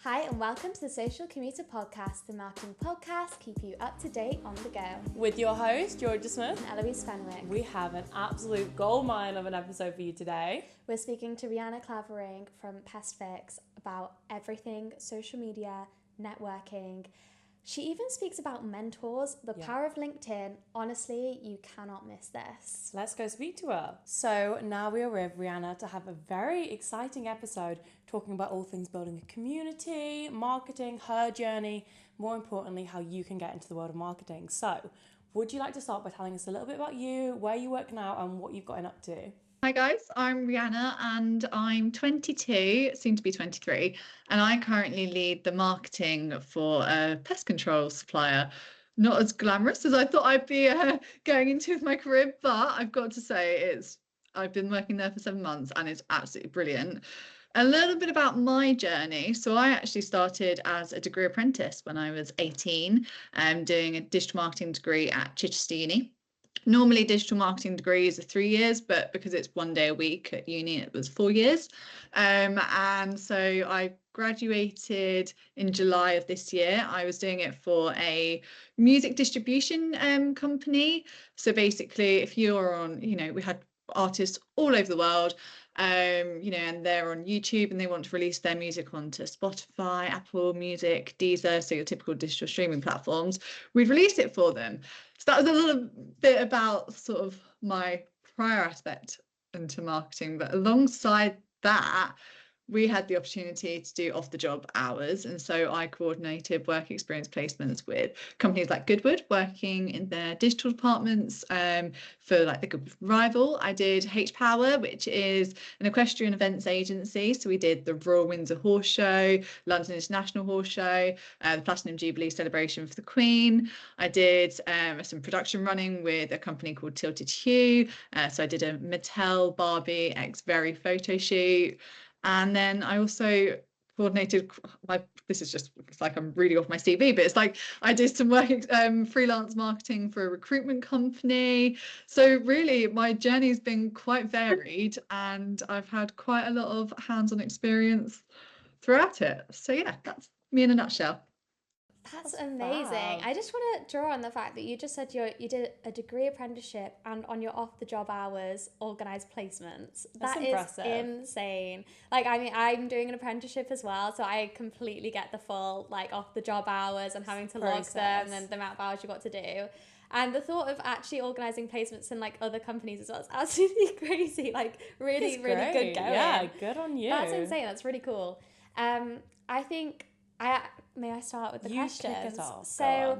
Hi and welcome to the Social Commuter Podcast, the marketing podcast, keep you up to date on the go. With your host, Georgia Smith And Eloise Fenwick. We have an absolute goldmine of an episode for you today. We're speaking to Rhianna Clavering from Pest Fix about everything social media, networking. She even speaks about mentors, the power of LinkedIn. Honestly, you cannot miss this. Let's go speak to her. So now we are with Rhianna to have a very exciting episode talking about all things building a community, marketing, her journey, more importantly, how you can get into the world of marketing. So would you like to start by telling us a little bit about you, where you work now and what you've gotten up to? Hi guys, I'm Rhianna and I'm 22, soon to be 23, and I currently lead the marketing for a pest control supplier. Not as glamorous as I thought I'd be going into with my career, but I've got to say I've been working there for 7 months and it's absolutely brilliant. A little bit about my journey. So I actually started as a degree apprentice when I was 18, doing a digital marketing degree at Chichester Uni. Normally digital marketing degrees are 3 years, but because it's 1 day a week at uni, it was 4 years. And so I graduated in July of this year. I was doing it for a music distribution company. So basically, if you're on, we had artists all over the world, and they're on YouTube and they want to release their music onto Spotify, Apple Music, Deezer, so your typical digital streaming platforms, we'd release it for them. So that was a little bit about sort of my prior aspect into marketing, but alongside that, we had the opportunity to do off-the-job hours, and so I coordinated work experience placements with companies like Goodwood, working in their digital departments. For like the Goodwood Rival, I did H-Power, which is an equestrian events agency. So we did the Royal Windsor Horse Show, London International Horse Show, the Platinum Jubilee celebration for the Queen. I did some production running with a company called Tilted Hue. So I did a Mattel Barbie X Very photo shoot. And then I also coordinated it's like I'm reading off my CV, but it's like I did some work, freelance marketing for a recruitment company. So really my journey's been quite varied and I've had quite a lot of hands-on experience throughout it. So yeah, that's me in a nutshell. That's amazing. Fab. I just want to draw on the fact that you just said you did a degree apprenticeship and on your off-the-job hours organised placements. That's impressive. Insane. Like, I mean, I'm doing an apprenticeship as well, so I completely get the full like off-the-job hours and having to log them and the amount of hours you got to do. And the thought of actually organising placements in like other companies as well is absolutely crazy. Like really, really good going. Yeah, good on you. That's insane. That's really cool. I think may I start with the questions? Kick it off. So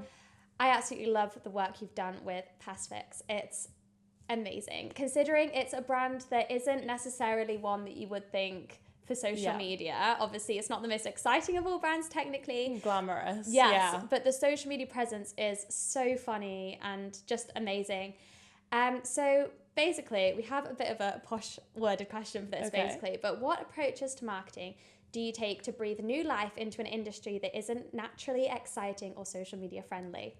I absolutely love the work you've done with Pest Fix. It's amazing, considering it's a brand that isn't necessarily one that you would think for social media. Obviously, it's not the most exciting of all brands technically. Glamorous. Yes, but the social media presence is so funny and just amazing. So basically, we have a bit of a posh worded question for this, basically. But what approaches to marketing do you take to breathe new life into an industry that isn't naturally exciting or social media friendly?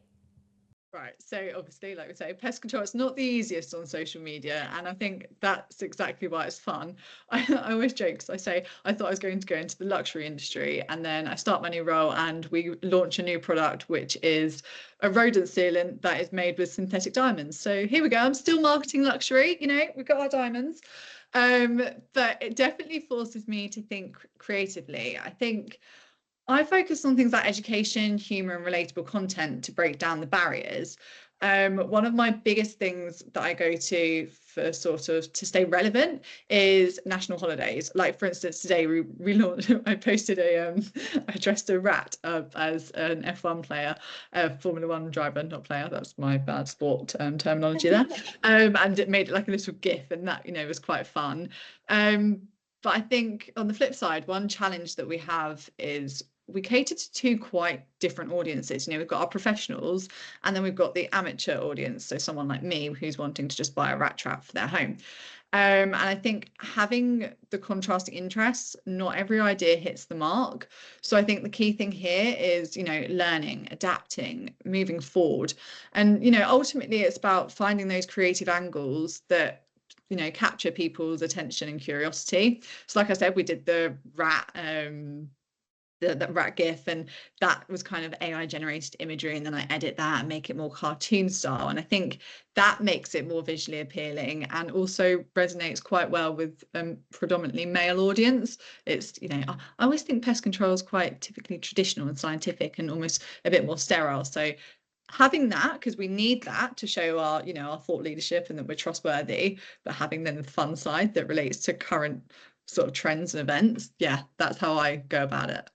Right, so obviously, like we say, pest control, it's not the easiest on social media, and I think that's exactly why it's fun. I always joke, because I say I thought I was going to go into the luxury industry, and then I start my new role and we launch a new product, which is a rodent sealant that is made with synthetic diamonds. So here we go, I'm still marketing luxury, we've got our diamonds. But it definitely forces me to think creatively. I think I focus on things like education, humour and relatable content to break down the barriers. One of my biggest things that I go to for sort of to stay relevant is national holidays. Like for instance, today we relaunched, I posted I dressed a rat as an F1 player, Formula One driver, not player, that's my bad sport terminology there. And it made it like a little GIF, and that, was quite fun. But I think on the flip side, one challenge that we have is we cater to two quite different audiences. We've got our professionals and then we've got the amateur audience. So someone like me who's wanting to just buy a rat trap for their home. And I think having the contrasting interests, not every idea hits the mark. So I think the key thing here is, learning, adapting, moving forward. And, ultimately it's about finding those creative angles that capture people's attention and curiosity. So like I said, we did the rat that rat gif, and that was kind of AI generated imagery, and then I edit that and make it more cartoon style, and I think that makes it more visually appealing and also resonates quite well with predominantly male audience. It's, you know, I always think pest control is quite typically traditional and scientific and almost a bit more sterile, so having that, because we need that to show our, you know, our thought leadership and that we're trustworthy, but having then the fun side that relates to current sort of trends and events, yeah, that's how I go about it.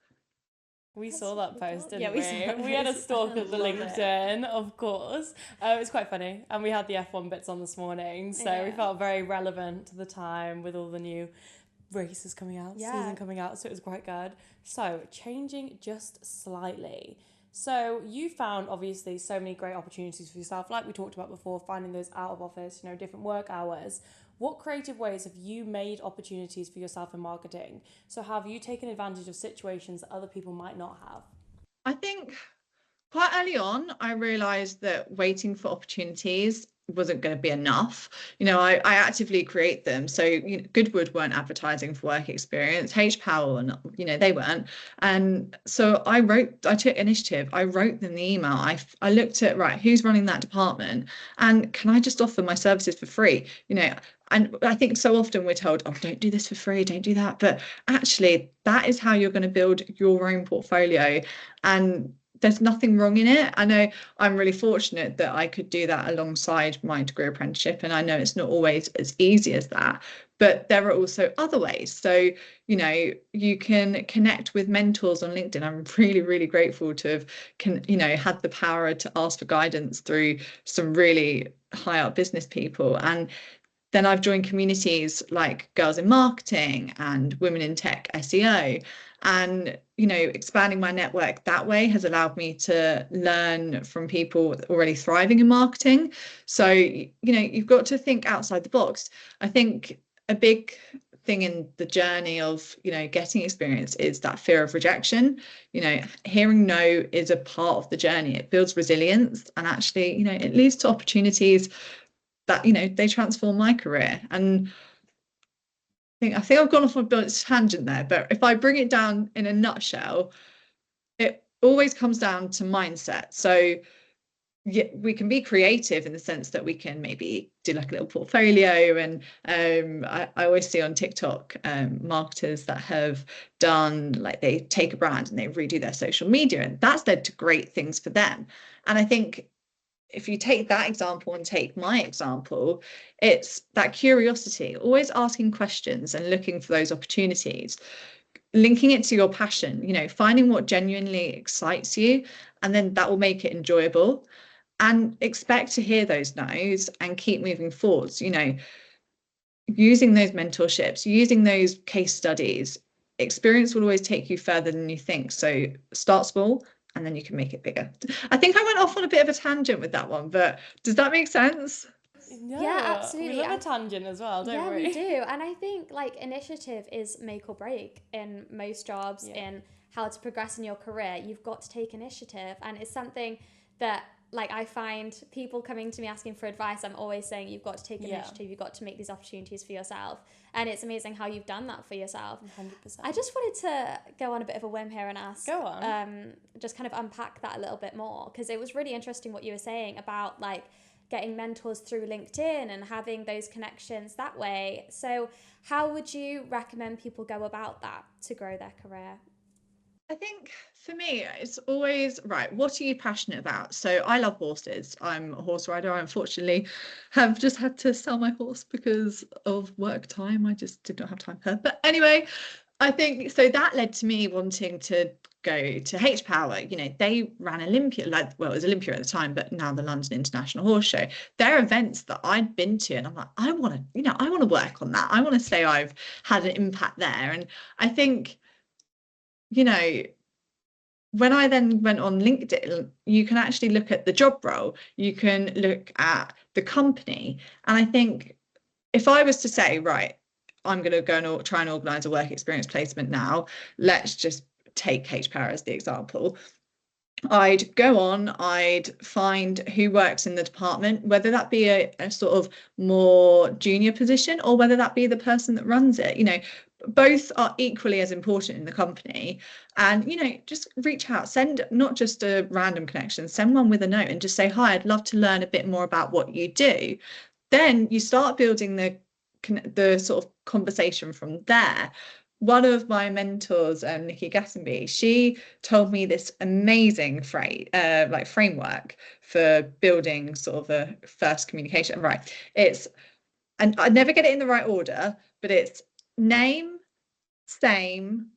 We saw that post, didn't Yeah, we saw that we had a post. stalk I of the love it. LinkedIn, of course. It was quite funny. And we had the F1 bits on this morning. So we Yeah. felt very relevant to the time with all the new races coming out, Yeah. season coming out. So it was quite good. So changing just slightly. So you found obviously so many great opportunities for yourself, like we talked about before, finding those out of office, you know, different work hours. What creative ways have you made opportunities for yourself in marketing? So have you taken advantage of situations that other people might not have? I think quite early on, I realized that waiting for opportunities wasn't going to be enough. You know, I actively create them. So, you know, Goodwood weren't advertising for work experience, H Power, and, you know, they weren't. And so I took initiative. I wrote them the email. I looked at, right, who's running that department? And can I just offer my services for free? You know, and I think so often we're told, oh, don't do this for free, don't do that. But actually, that is how you're going to build your own portfolio. And there's nothing wrong in it. I know I'm really fortunate that I could do that alongside my degree apprenticeship, and I know it's not always as easy as that, but there are also other ways. So, you know, you can connect with mentors on LinkedIn. I'm really, really grateful to have had the power to ask for guidance through some really high up business people. And then I've joined communities like Girls in Marketing and Women in Tech SEO. And, you know, expanding my network that way has allowed me to learn from people already thriving in marketing. So, you know, you've got to think outside the box. I think a big thing in the journey of, you know, getting experience is that fear of rejection. You know, hearing no is a part of the journey. It builds resilience, and actually, you know, it leads to opportunities that, you know, they transform my career. And I think I've gone off on a tangent there, but if I bring it down in a nutshell, it always comes down to mindset. So yeah, we can be creative in the sense that we can maybe do like a little portfolio, and I always see on TikTok marketers that have done, like, they take a brand and they redo their social media, and that's led to great things for them. And I think if you take that example and take my example, it's that curiosity, always asking questions and looking for those opportunities, linking it to your passion, you know, finding what genuinely excites you, and then that will make it enjoyable. And expect to hear those no's and keep moving forwards, you know, using those mentorships, using those case studies. Experience will always take you further than you think. So start small, and then you can make it bigger. I think I went off on a bit of a tangent with that one, but does that make sense? No, Yeah, absolutely. We love a tangent as well, don't Yeah, we? we do. And I think like initiative is make or break in most jobs, in how to progress in your career. You've got to take initiative. And it's something that, like, I find people coming to me asking for advice, I'm always saying you've got to take initiative, you've got to make these opportunities for yourself. And it's amazing how you've done that for yourself. 100%. I just wanted to go on a bit of a whim here and ask. Go on. Just kind of unpack that a little bit more, because it was really interesting what you were saying about like getting mentors through LinkedIn and having those connections that way. So how would you recommend people go about that to grow their career? I think for me, it's always, right, what are you passionate about? So I love horses. I'm a horse rider. I unfortunately have just had to sell my horse because of work time. I just did not have time for her. But anyway, I think so that led to me wanting to go to H Power. You know, they ran Olympia, like, well, it was Olympia at the time, but now the London International Horse Show. They're events that I'd been to, and I'm like, I want to work on that. I want to say I've had an impact there. And I think, you know, when I then went on LinkedIn, you can actually look at the job role, you can look at the company. And I think if I was to say, right, I'm going to go and try and organise a work experience placement now, let's just take H Power as the example. I'd go on, I'd find who works in the department, whether that be a sort of more junior position or whether that be the person that runs it. You know, both are equally as important in the company. And, you know, just reach out, send not just a random connection, send one with a note and just say, hi, I'd love to learn a bit more about what you do. Then you start building the sort of conversation from there. One of my mentors, Nikki Gassenby, she told me this amazing framework for building sort of a first communication. Right. And I never get it in the right order, but it's name, same,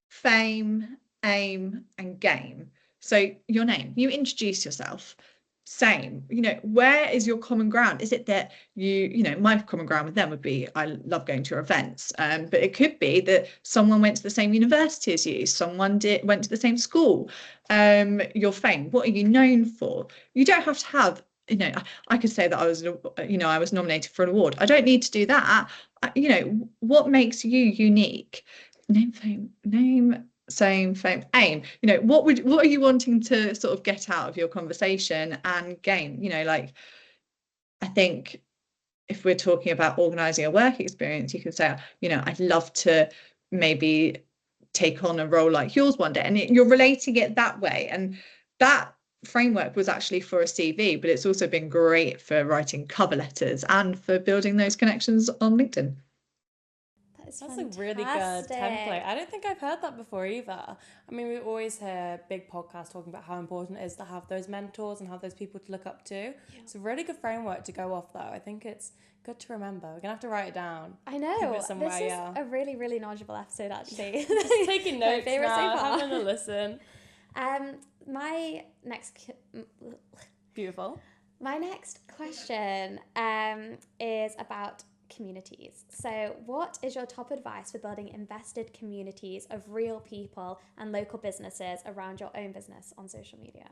fame, aim, and game. So your name, you introduce yourself. Same, you know, where is your common ground? Is it that you know, my common ground with them would be I love going to your events, but it could be that someone went to the same university as you, someone went to the same school. Your fame, what are you known for? You don't have to have, you know, I could say that I was nominated for an award. I don't need to do that. You know, what makes you unique? Name, fame, name, same, fame, aim. You know, what are you wanting to sort of get out of your conversation and gain? You know, like, I think if we're talking about organizing a work experience, you can say, you know, I'd love to maybe take on a role like yours one day, and you're relating it that way. And that framework was actually for a CV, but it's also been great for writing cover letters and for building those connections on LinkedIn. That's a really good template. I don't think I've heard that before either. I mean, we always hear big podcasts talking about how important it is to have those mentors and have those people to look up to. Yeah. It's a really good framework to go off, though. I think it's good to remember. We're going to have to write it down. I know. This is a really, really knowledgeable episode, actually. Just taking notes now, so having a listen. My next... Beautiful. My next question is about communities. So what is your top advice for building invested communities of real people and local businesses around your own business on social media?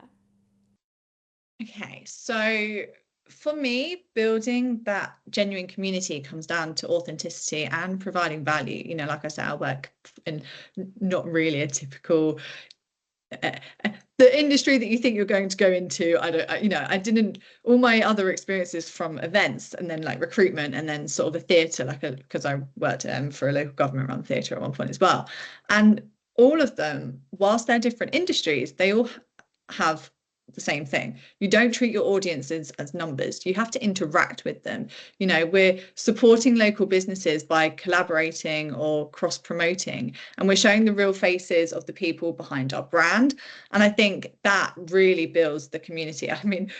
Okay, so for me, building that genuine community comes down to authenticity and providing value. You know, like I said, I work in not really a typical the industry that you think you're going to go into. I didn't, all my other experiences from events and then like recruitment and then sort of a theatre, because I worked for a local government run theatre at one point as well. And all of them, whilst they're different industries, they all have the same thing. You don't treat your audiences as numbers. You have to interact with them. You know, we're supporting local businesses by collaborating or cross-promoting, and we're showing the real faces of the people behind our brand. And I think that really builds the community. I mean,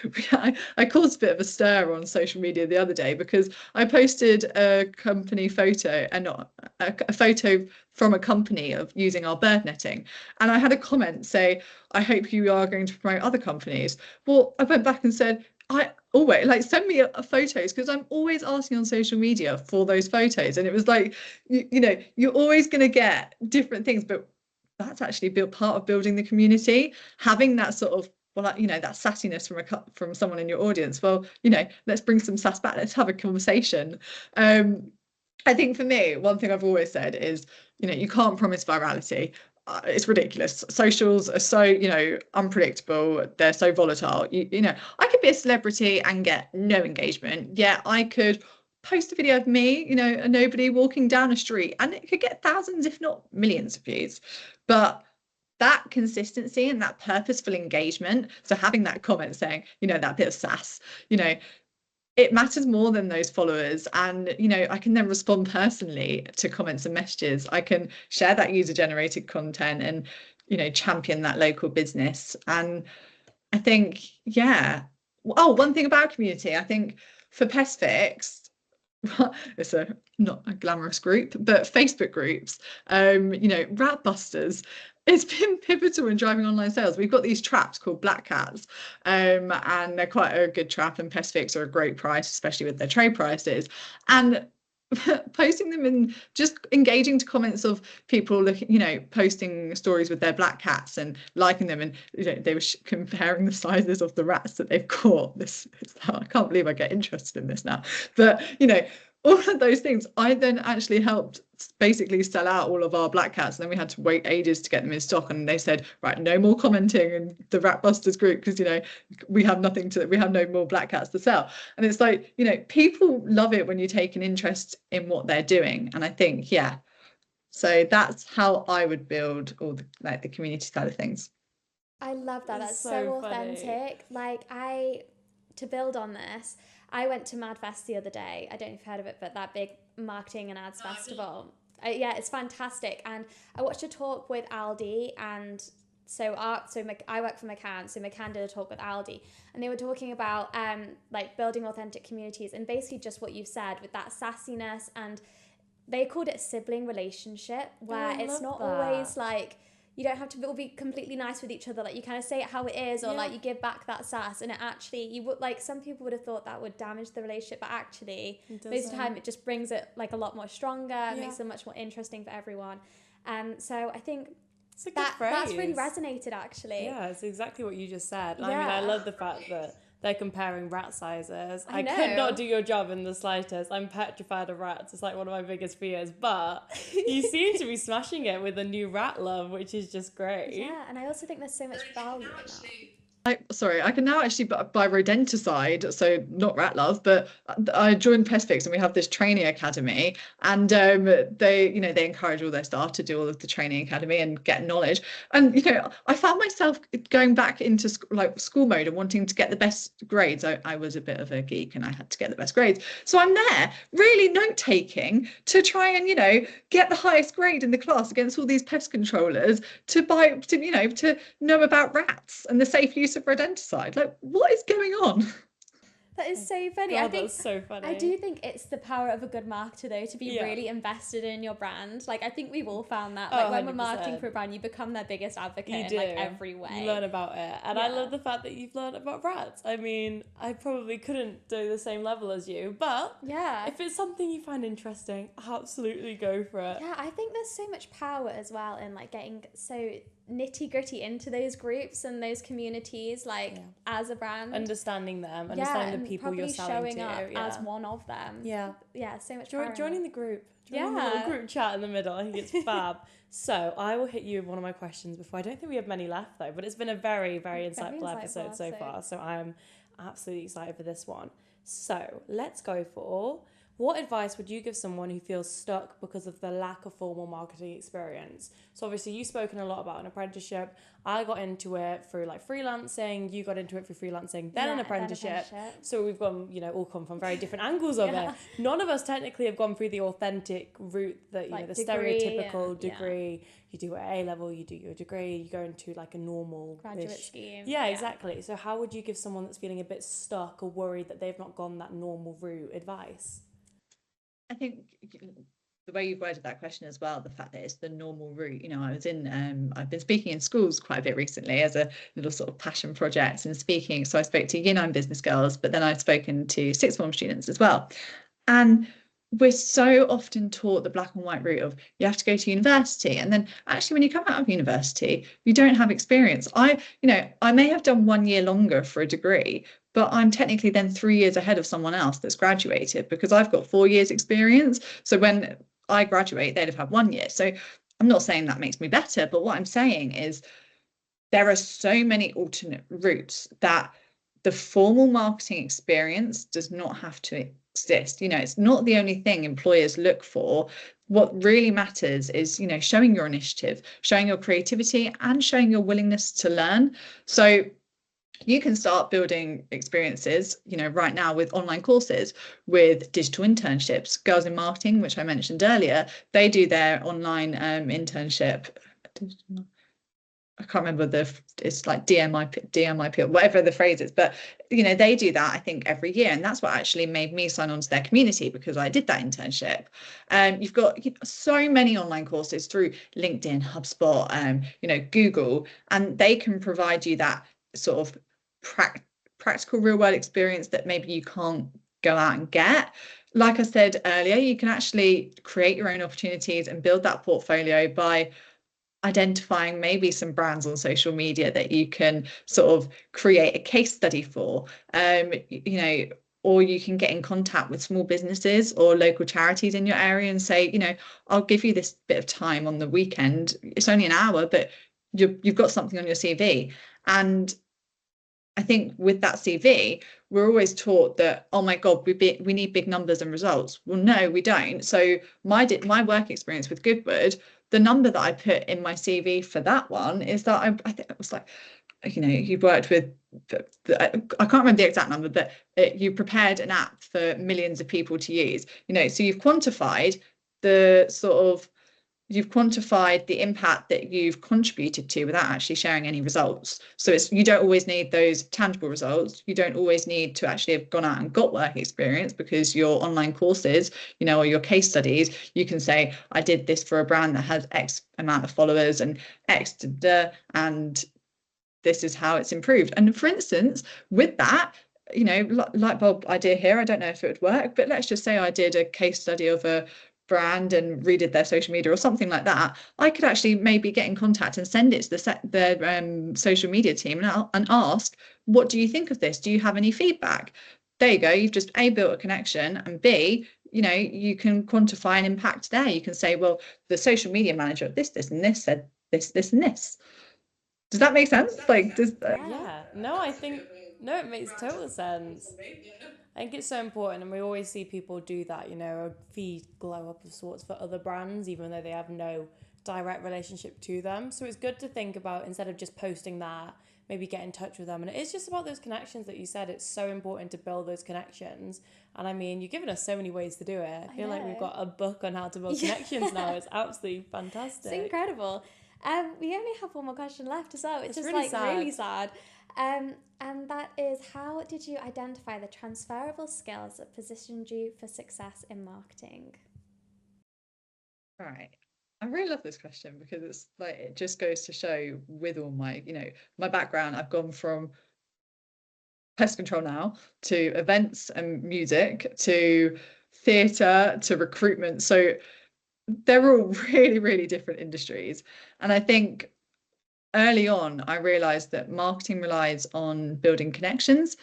I caused a bit of a stir on social media the other day because I posted a company photo, and not a photo from a company of using our bird netting. And I had a comment say, I hope you are going to promote other companies. Well, I went back and said, I always send me photos, because I'm always asking on social media for those photos. And it was like, you know, you're always going to get different things, but that's actually part of building the community, having that sort of, well, you know, that sassiness from someone in your audience. Well, you know, let's bring some sass back. Let's have a conversation. I think for me, one thing I've always said is, you know, you can't promise virality. It's ridiculous. Socials are so, you know, unpredictable. They're so volatile. You know, I could be a celebrity and get no engagement. Yeah, I could post a video of me, you know, a nobody walking down a street, and it could get thousands, if not millions of views. But that consistency and that purposeful engagement, so having that comment saying, you know, that bit of sass, you know, it matters more than those followers. And, you know, I can then respond personally to comments and messages. I can share that user generated content and, you know, champion that local business. And I think, yeah. Oh, one thing about community, I think for PestFix, it's not a glamorous group, but Facebook groups, you know, rat busters, it's been pivotal in driving online sales. We've got these traps called black cats, and they're quite a good trap, and PestFix are a great price, especially with their trade prices. And posting them and just engaging to comments of people looking, you know, posting stories with their black cats and liking them, and you know, they were comparing the sizes of the rats that they've caught. I can't believe I get interested in this now, but you know, all of those things, I then actually helped basically sell out all of our black cats, and then we had to wait ages to get them in stock. And they said, right, no more commenting in the Rat Busters group, because you know, we have no more black cats to sell. And it's like, you know, people love it when you take an interest in what they're doing. And I think, yeah, So that's how I would build all the community side of things. I love that. It's That's so so funny. authentic. To build on this, I went to MadFest the other day. I don't know if you've heard of it, but that big marketing and ads festival. Yeah, it's fantastic. And I watched a talk with Aldi, and I work for McCann, so McCann did a talk with Aldi, and they were talking about like building authentic communities, and basically just what you've said with that sassiness, and they called it a sibling relationship, where it's not always like, you don't have to all be completely nice with each other. Like, you kind of say it how it is, or like you give back that sass, and it actually, you would, like, some people would have thought that would damage the relationship, but actually most of the time it just brings it like a lot more stronger, makes it much more interesting for everyone. So I think it's a good phrase. That's really resonated, actually. Yeah, it's exactly what you just said. I mean, I love the fact that they're comparing rat sizes. I know. could not do your job in the slightest. I'm petrified of rats. It's like one of my biggest fears. But you seem to be smashing it with a new rat love, which is just great. Yeah, and I also think there's so much value in that. I can now actually buy rodenticide, so not rat love, but I joined Pestfix and we have this training academy, and they encourage all their staff to do all of the training academy and get knowledge. And I found myself going back into school mode and wanting to get the best grades. I was a bit of a geek and I had to get the best grades, so I'm there really note taking to try and get the highest grade in the class against all these pest controllers to know about rats and the safe use of rodenticide. Like, what is going on? That is so funny. God, I think that's so funny. I do think it's the power of a good marketer, though, to be really invested in your brand. Like, I think we've all found that. Like, when we're marketing for a brand, you become their biggest advocate in like every way. You learn about it. And I love the fact that you've learned about rats. I mean, I probably couldn't do the same level as you, but if it's something you find interesting, absolutely go for it. Yeah, I think there's so much power as well in like getting so nitty gritty into those groups and those communities, like as a brand, understanding them, understanding the people you're selling showing up as one of them. So much power. Joining the group, the little group chat in the middle, I think it's fab. So I will hit you with one of my questions before. I don't think we have many left though, but it's been a very, very insightful episode so far, so I'm absolutely excited for this one. So let's go for, what advice would you give someone who feels stuck because of the lack of formal marketing experience? So obviously you've spoken a lot about an apprenticeship. I got into it through like freelancing. You got into it through freelancing, then an apprenticeship. So we've gone, all come from very different angles of it. None of us technically have gone through the authentic route that, the stereotypical degree. You do at A-level, you do your degree, you go into like a normal graduate scheme. Yeah, exactly. So how would you give someone that's feeling a bit stuck or worried that they've not gone that normal route advice? I think the way you've worded that question as well, the fact that it's the normal route. I've been speaking in schools quite a bit recently as a little sort of passion project and speaking. So I spoke to Year 9 business girls, but then I've spoken to sixth form students as well. And we're so often taught the black and white route of you have to go to university, and then actually when you come out of university you don't have experience. I may have done 1 year longer for a degree, but I'm technically then 3 years ahead of someone else that's graduated because I've got 4 years experience. So when I graduate, they'd have had 1 year. So I'm not saying that makes me better, but what I'm saying is there are so many alternate routes that the formal marketing experience does not have to exist. It's not the only thing employers look for. What really matters is, showing your initiative, showing your creativity, and showing your willingness to learn. So you can start building experiences, right now with online courses, with digital internships. Girls in Marketing, which I mentioned earlier, they do their online internship. I can't remember it's like DMIP or whatever the phrase is, but they do that I think every year, and that's what actually made me sign on to their community, because I did that internship. You've got so many online courses through LinkedIn, HubSpot, Google, and they can provide you that sort of practical real world experience that maybe you can't go out and get. Like I said earlier, you can actually create your own opportunities and build that portfolio by identifying maybe some brands on social media that you can sort of create a case study for, or you can get in contact with small businesses or local charities in your area and say, I'll give you this bit of time on the weekend. It's only an hour, but you've got something on your CV. And I think with that CV, we're always taught that, oh my God, we need big numbers and results. Well, no, we don't. So my work experience with Goodwood, the number that I put in my CV for that one is that I think it was like, you've worked with, I can't remember the exact number, but you prepared an app for millions of people to use. So you've quantified the impact that you've contributed to without actually sharing any results. So you don't always need those tangible results. You don't always need to actually have gone out and got work experience, because your online courses, or your case studies, you can say, I did this for a brand that has X amount of followers and X, and this is how it's improved. And for instance, with that, light bulb idea here, I don't know if it would work, but let's just say I did a case study of a brand and redid their social media or something like that. I could actually maybe get in contact and send it to their social media team and ask, what do you think of this? Do you have any feedback? There you go. You've just A, built a connection, and B, you can quantify an impact there. You can say, well, the social media manager at this and this said this, this and this. Does that make sense? Yeah. No, it makes total sense. I think it's so important, and we always see people do that, a feed glow up of sorts for other brands, even though they have no direct relationship to them. So it's good to think about, instead of just posting that, maybe get in touch with them. And it's just about those connections that you said. It's so important to build those connections. And I mean, you've given us so many ways to do it. I feel like we've got a book on how to build connections now. It's absolutely fantastic. It's incredible. We only have one more question left as well, which is really sad. really sad. And that is, how did you identify the transferable skills that positioned you for success in marketing? Right. I really love this question, because it's like, it just goes to show, with all my, my background, I've gone from pest control now to events and music to theatre to recruitment. So they're all really, really different industries. And I think early on, I realized that marketing relies on building connections,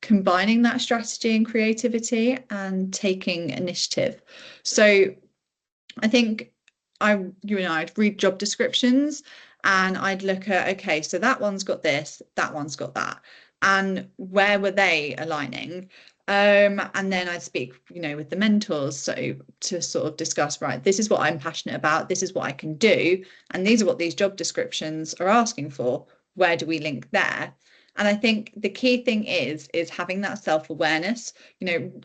combining that strategy and creativity, and taking initiative. So I think I'd read job descriptions, and I'd look at, okay, so that one's got this, that one's got that, and where were they aligning? And then I'd speak, with the mentors, so to sort of discuss, right, this is what I'm passionate about, this is what I can do, and these are what these job descriptions are asking for. Where do we link there? And I think the key thing is having that self-awareness,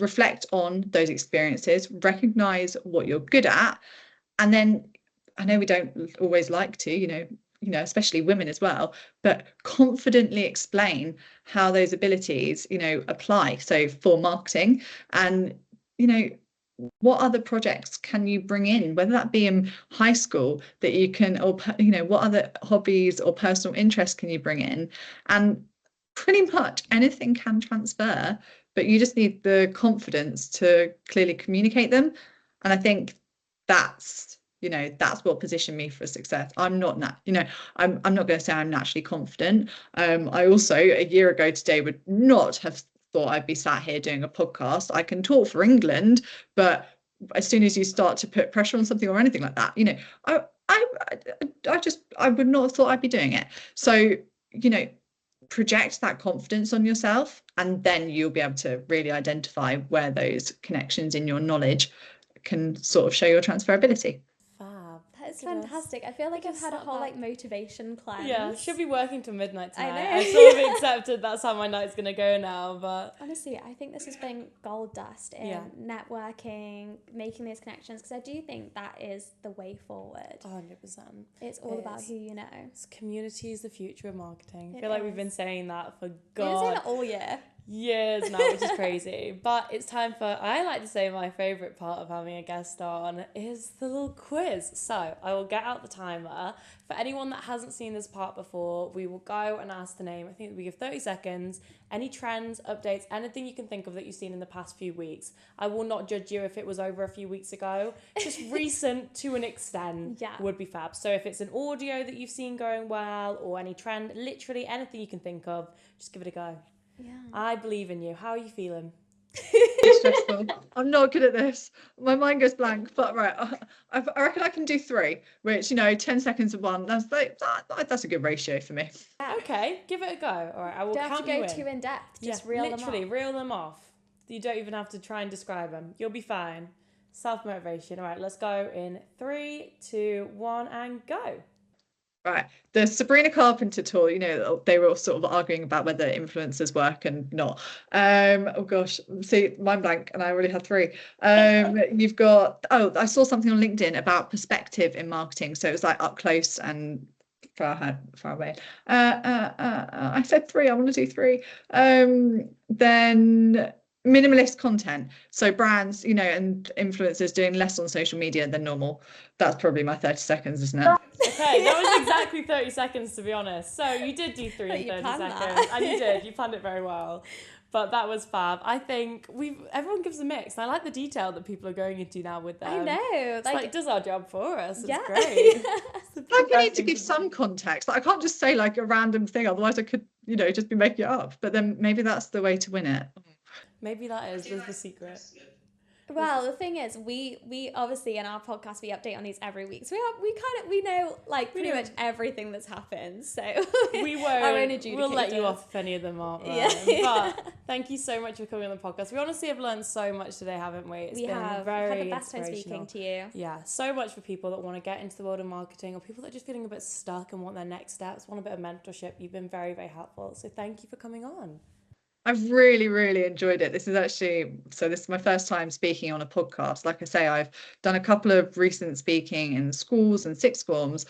reflect on those experiences, recognize what you're good at. And then, I know we don't always like to, especially women as well, but confidently explain how those abilities, apply. So for marketing, and, what other projects can you bring in, whether that be in high school that you can, or, what other hobbies or personal interests can you bring in? And pretty much anything can transfer, but you just need the confidence to clearly communicate them. And I think that's what positioned me for success. I'm not I'm not going to say I'm naturally confident. I also, a year ago today, would not have thought I'd be sat here doing a podcast. I can talk for England, but as soon as you start to put pressure on something or anything like that, I would not have thought I'd be doing it. So, project that confidence on yourself, and then you'll be able to really identify where those connections in your knowledge can sort of show your transferability. Fab. That's fantastic. I feel like I've had a whole motivation cleanse. Yeah, should be working till midnight tonight. I know. I've sort of accepted that's how my night's gonna go now. But honestly, I think this has been gold dust in networking, making these connections, because I do think that is the way forward. 100%. It's all about who you know. Community is the future of marketing. I feel like we've been saying that for We've been saying that all years now, which is crazy. But it's time for, I like to say, my favourite part of having a guest on is the little quiz. So I will get out the timer. For anyone that hasn't seen this part before, we will go and ask the name. I think we give 30 seconds. Any trends, updates, anything you can think of that you've seen in the past few weeks. I will not judge you if it was over a few weeks ago. Just recent to an extent would be fab. So if it's an audio that you've seen going well, or any trend, literally anything you can think of, just give it a go. Yeah. I believe in you. How are you feeling? It's stressful. I'm not good at this. My mind goes blank. But right, I reckon I can do 3, which 10 seconds of one. That's a good ratio for me. Okay, give it a go. All right, I will Don't have count to you go in. too in depth. Just Yeah, reel literally, them off. reel them off. You don't even have to try and describe them. You'll be fine. Self-motivation. All right, let's go in 3, 2, 1, and go. Right. The Sabrina Carpenter tour, they were sort of arguing about whether influencers work and not. Oh gosh, see, mind blank, and I already had 3. You've got, I saw something on LinkedIn about perspective in marketing. So it was like up close and far away. I said 3, I want to do 3. Then minimalist content. So brands, and influencers doing less on social media than normal. That's probably my 30 seconds, isn't it? Okay, that was exactly 30 seconds, to be honest. So you did do 3 in 30 seconds. And you did. You planned it very well. But that was fab. I think everyone gives a mix. And I like the detail that people are going into now with them. I know. Like, it does our job for us. It's Yeah. great. Like, I need to give some context. Like, I can't just say like a random thing, otherwise I could, just be making it up. But then maybe that's the way to win it. Maybe that is the secret. Well, the thing is, we obviously in our podcast we update on these every week, so we know like pretty much everything that's happened. So we won't. We'll let you adjudicators. off if any of them aren't. Yeah. But thank you so much for coming on the podcast. We honestly have learned so much today, haven't we? It's been very had the best time speaking to you. Yeah, so much for people that want to get into the world of marketing, or people that are just feeling a bit stuck and want their next steps, want a bit of mentorship. You've been very, very helpful. So thank you for coming on. I've really, really enjoyed it. This is my first time speaking on a podcast. Like I say, I've done a couple of recent speaking in schools and sixth forms.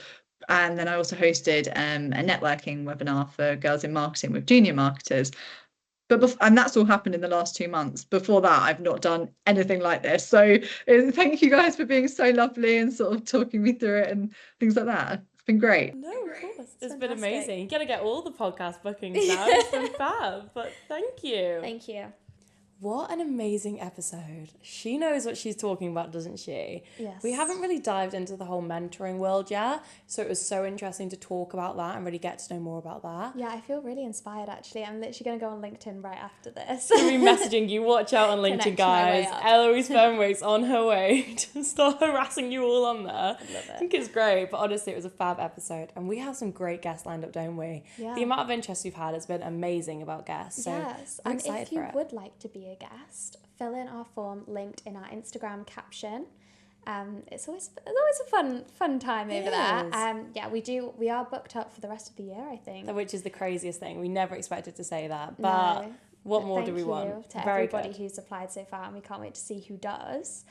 And then I also hosted a networking webinar for girls in marketing with junior marketers. And that's all happened in the last 2 months. Before that, I've not done anything like this. So thank you guys for being so lovely and sort of talking me through it and things like that. It's been great. No, of course. It's been fantastic. amazing. You got to get all the podcast bookings now. It's been fab. But thank you. Thank you. What an amazing episode. She knows what she's talking about, doesn't she? Yes. We haven't really dived into the whole mentoring world yet, so it was so interesting to talk about that and really get to know more about that. Yeah, I feel really inspired actually. I'm literally going to go on LinkedIn right after this. We'll be messaging you. Watch out on LinkedIn, Connect my way guys. up. Eloise Fernwake's on her way to start harassing you all on there. love I it. think it's great, but honestly, it was a fab episode, and we have some great guests lined up, don't we? Yeah. The amount of interest we've had has been amazing about guests. So Yes, we're and excited if you for it. would like to be a guest, fill in our form linked in our Instagram caption. It's always a fun time over there. is. We are booked up for the rest of the year, I think. Which is the craziest thing. We never expected to say that, but No. what more do Thank we you want? to Very everybody good. who's applied so far, and we can't wait to see who does.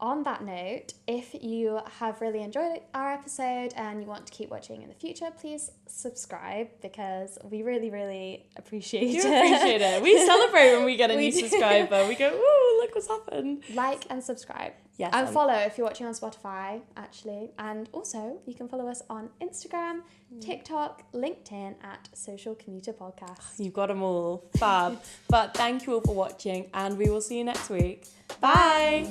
On that note, if you have really enjoyed our episode and you want to keep watching in the future, please subscribe, because we really, really appreciate You it. appreciate it. We celebrate when we get a We new do. subscriber. We go, ooh, look what's happened. Like and subscribe. Yes, And follow if you're watching on Spotify, actually. And also, you can follow us on Instagram, TikTok, LinkedIn at Social Commuter Podcast. You've got them all. Fab. But thank you all for watching, and we will see you next week. Bye.